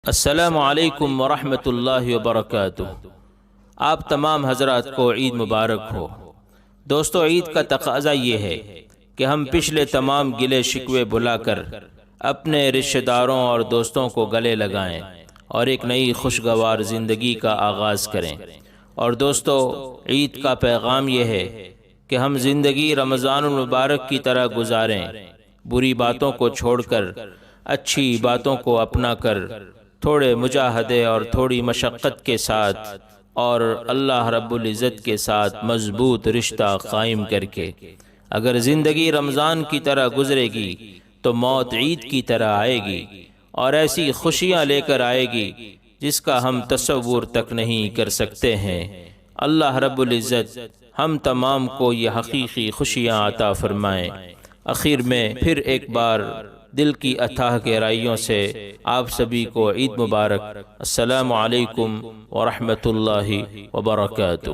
السلام علیکم ورحمۃ اللہ وبرکاتہ۔ آپ تمام حضرات کو عید مبارک ہو۔ دوستو، عید کا تقاضا یہ ہے کہ ہم پچھلے تمام گلے شکوے بھلا کر اپنے رشتہ داروں اور دوستوں کو گلے لگائیں اور ایک نئی خوشگوار زندگی کا آغاز کریں۔ اور دوستو، عید کا پیغام یہ ہے کہ ہم زندگی رمضان المبارک کی طرح گزاریں، بری باتوں کو چھوڑ کر اچھی باتوں کو اپنا کر، تھوڑے مجاہدے اور تھوڑی مشقت کے ساتھ اور اللہ رب العزت کے ساتھ مضبوط رشتہ قائم کر کے اگر زندگی رمضان کی طرح گزرے گی تو موت عید کی طرح آئے گی اور ایسی خوشیاں لے کر آئے گی جس کا ہم تصور تک نہیں کر سکتے ہیں۔ اللہ رب العزت ہم تمام کو یہ حقیقی خوشیاں عطا فرمائیں۔ آخر میں پھر ایک بار دل کی اتھاہ گہرائیوں سے آپ سبھی کو عید مبارک۔ السلام علیکم ورحمۃ اللہ وبرکاتہ۔